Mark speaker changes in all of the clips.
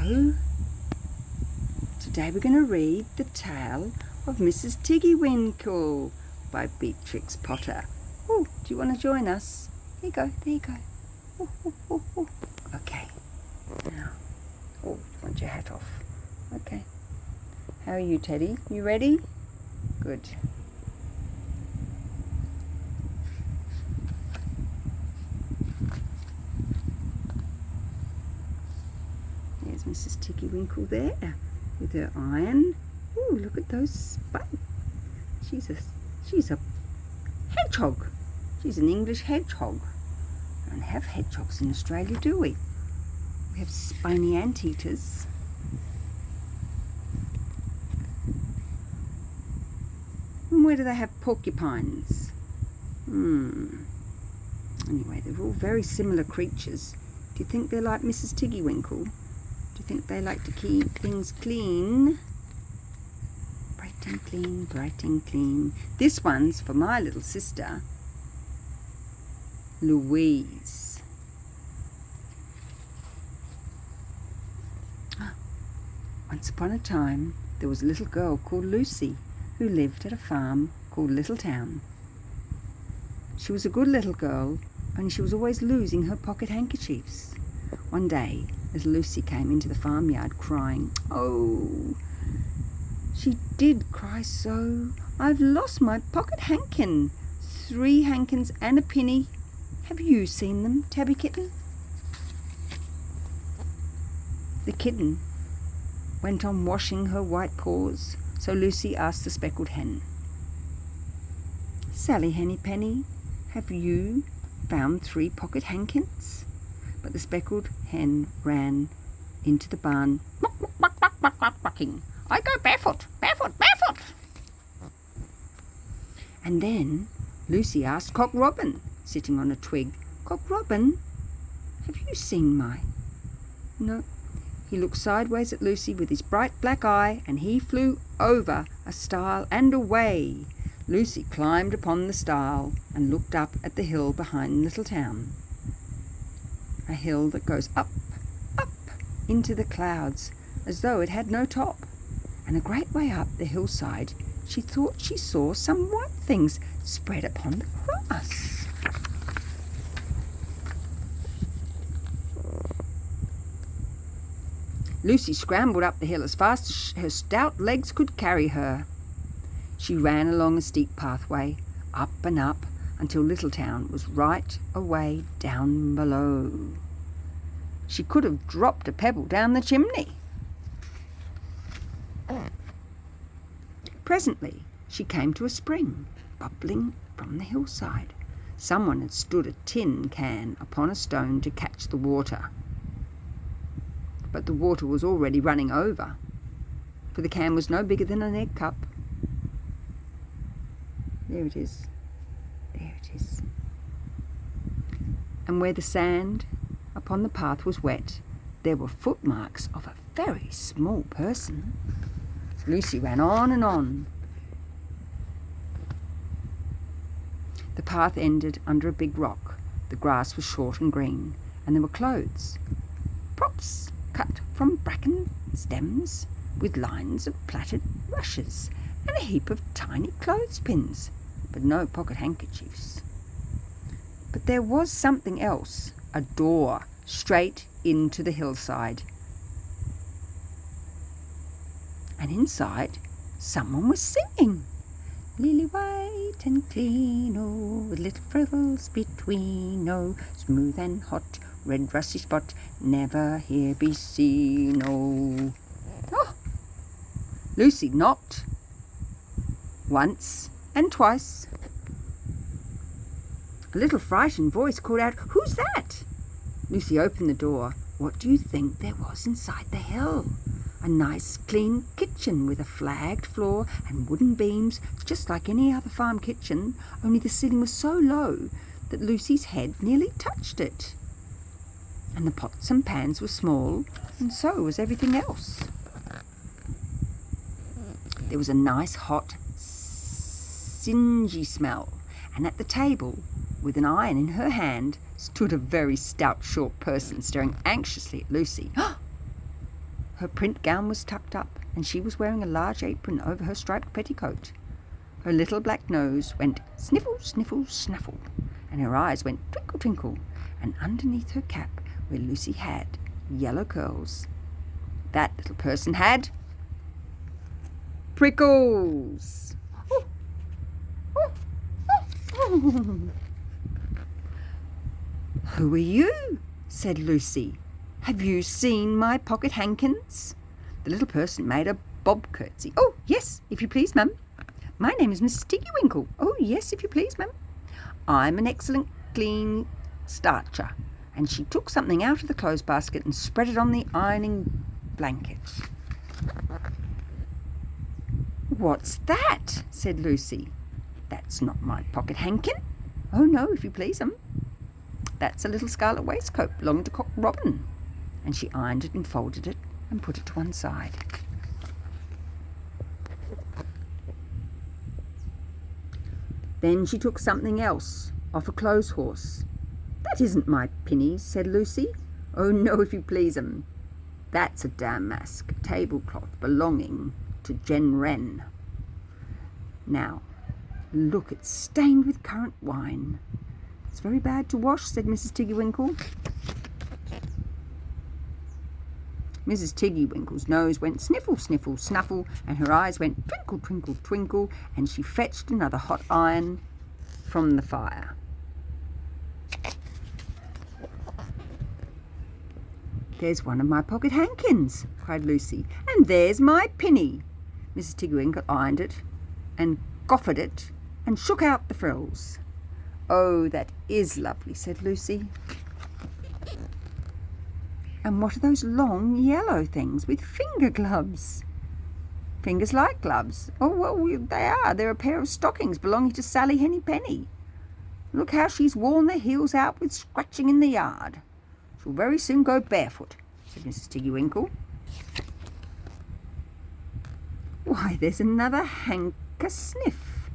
Speaker 1: Hello. Today we're going to read The Tale of Mrs. Tiggy-winkle by Beatrix Potter. Oh, do you want to join us? There you go, there you go. Oh, oh, oh, oh. Okay. Now, oh, you want your hat off. Okay. How are you, Teddy? You ready? Good. There's Mrs. Tiggy-winkle there with her iron. Oh, look at those spikes. She's a hedgehog. She's an English hedgehog. We don't have hedgehogs in Australia, do we? We have spiny anteaters. And where do they have porcupines? Anyway, they're all very similar creatures. Do you think they're like Mrs. Tiggy-winkle? Do you think they like to keep things clean? Bright and clean, bright and clean. This one's for my little sister, Louise. Once upon a time, there was a little girl called Lucy who lived at a farm called Little Town. She was a good little girl, only she was always losing her pocket handkerchiefs. One day, little Lucy came into the farmyard crying. Oh, she did cry so. I've lost my pocket hankin. 3 hankins and a penny. Have you seen them, Tabby Kitten? The kitten went on washing her white paws, so Lucy asked the speckled hen, Sally Henny Penny, have you found 3 pocket hankins? But the speckled hen ran into the barn, bucking. I go barefoot, barefoot, barefoot. And then Lucy asked Cock Robin, sitting on a twig, Cock Robin, have you seen my... No. He looked sideways at Lucy with his bright black eye, and he flew over a stile and away. Lucy climbed upon the stile and looked up at the hill behind Little Town. A hill that goes up, up into the clouds as though it had no top. And a great way up the hillside she thought she saw some white things spread upon the grass. Lucy scrambled up the hill as fast as her stout legs could carry her. She ran along a steep pathway, up and up, until Little Town was right away down below. She could have dropped a pebble down the chimney. Presently, she came to a spring, bubbling from the hillside. Someone had stood a tin can upon a stone to catch the water. But the water was already running over, for the can was no bigger than an egg cup. There it is. There it is. And where the sand upon the path was wet, there were footmarks of a very small person. Lucy ran on and on. The path ended under a big rock. The grass was short and green, and there were clothes, props cut from bracken stems, with lines of plaited rushes, and a heap of tiny clothespins, but no pocket handkerchiefs. But there was something else, a door straight into the hillside. And inside, someone was singing. Lily white and clean, oh, with little frizzles between, oh, smooth and hot, red rusty spot, never here be seen, oh. Oh! Lucy knocked once and twice. A little frightened voice called out, Who's that? Lucy opened the door. What do you think there was inside the hill? A nice clean kitchen with a flagged floor and wooden beams, just like any other farm kitchen, only the ceiling was so low that Lucy's head nearly touched it. And the pots and pans were small, and so was everything else. There was a nice hot, singy smell, and at the table, with an iron in her hand, stood a very stout, short person staring anxiously at Lucy. Her print gown was tucked up, and she was wearing a large apron over her striped petticoat. Her little black nose went sniffle, sniffle, snuffle, and her eyes went twinkle, twinkle, and underneath her cap, where Lucy had yellow curls, that little person had prickles. "Who are you?" said Lucy. "Have you seen my pocket hankins?" The little person made a bob curtsy. "Oh, yes, if you please, ma'am. My name is Mrs. Tiggy-winkle. Oh, yes, if you please, ma'am. I'm an excellent clean starcher." And she took something out of the clothes basket and spread it on the ironing blanket. "What's that?" said Lucy. "That's not my pocket hankin." "Oh, no, if you please, ma'am. That's a little scarlet waistcoat belonging to Cock Robin." And she ironed it and folded it and put it to one side. Then she took something else off a clothes horse. "That isn't my pinnies," said Lucy. "Oh, no, if you please, 'em. That's a damask tablecloth belonging to Jen Wren. Now, look, it's stained with currant wine. It's very bad to wash," said Mrs. Tiggy-winkle. Mrs. Tiggy-winkle's nose went sniffle, sniffle, snuffle, and her eyes went twinkle, twinkle, twinkle, and she fetched another hot iron from the fire. "There's one of my pocket hankins," cried Lucy, "and there's my pinny." Mrs. Tiggy-winkle ironed it and goffered it and shook out the frills. "Oh, that is lovely," said Lucy. "And what are those long yellow things with finger gloves?" "Fingers like gloves." "Oh, well, they are. They're a pair of stockings belonging to Sally Henny Penny. Look how she's worn their heels out with scratching in the yard. She'll very soon go barefoot," said Mrs. Tiggy-winkle. "Why, there's another hanker-sniff.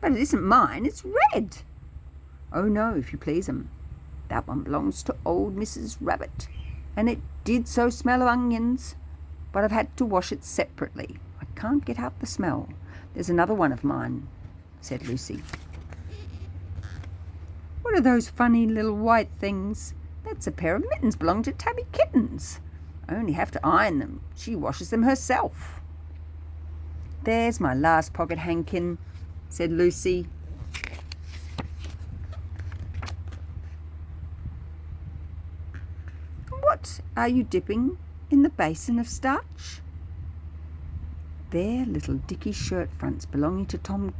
Speaker 1: But it isn't mine, it's red." "Oh, no, if you please, 'em. That one belongs to old Mrs. Rabbit, and it did so smell of onions, but I've had to wash it separately. I can't get out the smell. There's another one of mine," said Lucy. "What are those funny little white things?" "That's a pair of mittens belonging to Tabby Kittens. I only have to iron them. She washes them herself." "There's my last pocket hankin," said Lucy. "What are you dipping in the basin of starch?" "They're little dicky shirt fronts belonging to Tom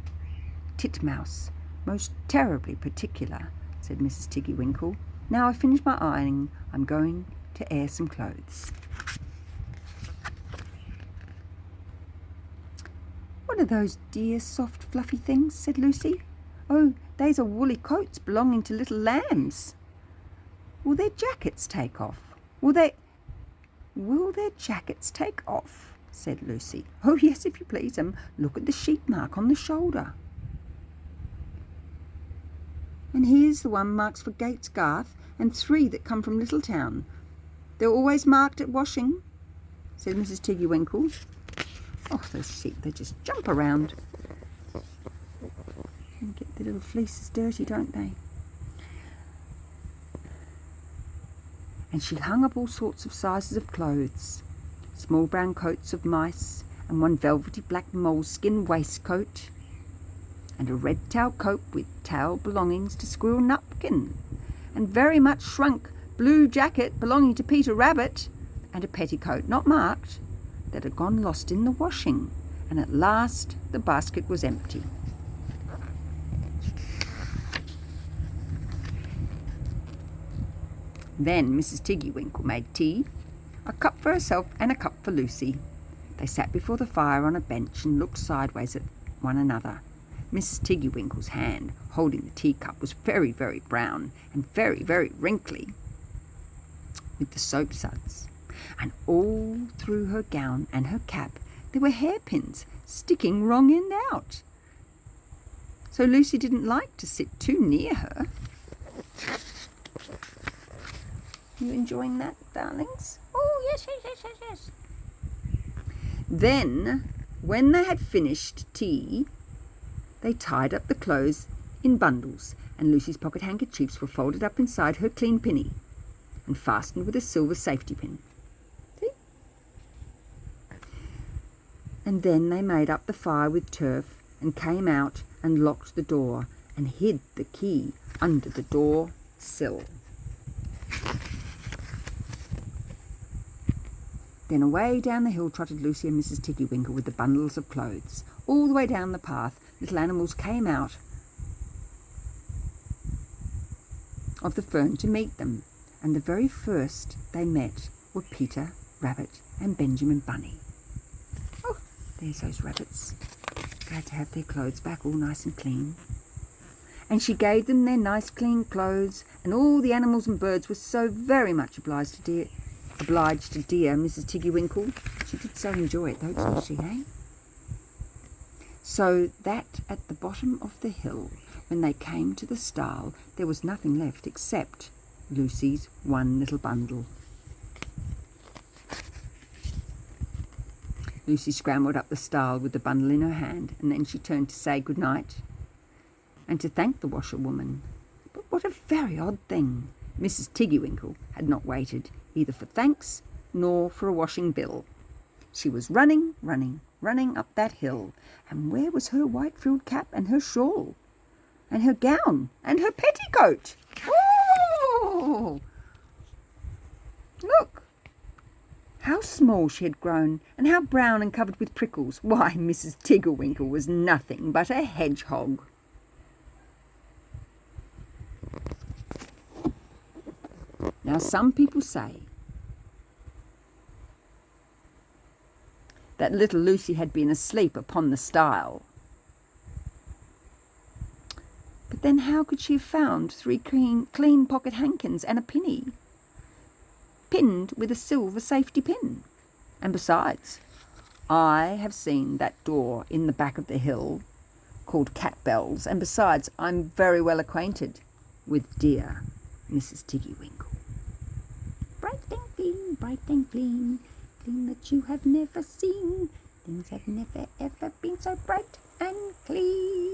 Speaker 1: Titmouse, most terribly particular," said Mrs. Tiggy-winkle. "Now I've finished my ironing, I'm going to air some clothes." "What are those dear soft fluffy things?" said Lucy. "Oh, these are woolly coats belonging to little lambs. Will their jackets take off? Will their jackets take off?" said Lucy. "Oh, yes, if you please, 'em. Look at the sheep mark on the shoulder. And here's the one marks for Gates Garth, and 3 that come from Littletown. They're always marked at washing," said Mrs. Tiggy-winkle. "Oh, those sheep, they just jump around and get their little fleeces dirty, don't they?" And she hung up all sorts of sizes of clothes, small brown coats of mice, and one velvety black moleskin waistcoat, and a red tail coat with tail belongings to Squirrel Nupkin, and very much shrunk blue jacket belonging to Peter Rabbit, and a petticoat not marked that had gone lost in the washing, and at last the basket was empty. Then Mrs. Tiggy-winkle made tea, a cup for herself and a cup for Lucy. They sat before the fire on a bench and looked sideways at one another. Mrs. Tiggy-winkle's hand, holding the teacup, was very, very brown and very, very wrinkly with the soap suds. And all through her gown and her cap there were hairpins sticking wrong end out. So Lucy didn't like to sit too near her. You enjoying that, darlings?
Speaker 2: Oh, yes, yes, yes, yes, yes.
Speaker 1: Then, when they had finished tea, they tied up the clothes in bundles, and Lucy's pocket handkerchiefs were folded up inside her clean pinny and fastened with a silver safety pin. See? And then they made up the fire with turf and came out and locked the door and hid the key under the door sill. Then away down the hill trotted Lucy and Mrs. Tiggy-winkle with the bundles of clothes. All the way down the path, little animals came out of the fern to meet them, and the very first they met were Peter Rabbit and Benjamin Bunny. Oh, there's those rabbits, glad to have their clothes back all nice and clean. And she gave them their nice clean clothes, and all the animals and birds were so very much obliged to dear Mrs. Tiggy-winkle. She did so enjoy it though, didn't she, eh? So that at the bottom of the hill, when they came to the stile, there was nothing left except Lucy's one little bundle. Lucy scrambled up the stile with the bundle in her hand, and then she turned to say good night and to thank the washerwoman. But what a very odd thing! Mrs. Tiggy-winkle had not waited either for thanks nor for a washing bill. She was running up that hill, and where was her white frilled cap and her shawl and her gown and her petticoat? Oh! Look! How small she had grown, and how brown and covered with prickles. Why, Mrs. Tiggy-winkle was nothing but a hedgehog. Now, some people say that little Lucy had been asleep upon the stile. But then how could she have found 3 clean pocket handkins and a penny, pinned with a silver safety pin? And besides, I have seen that door in the back of the hill called Cat Bells, and besides, I'm very well acquainted with dear Mrs. Tiggy-winkle. Bright and clean, clean that you have never seen. Things have never ever been so bright and clean.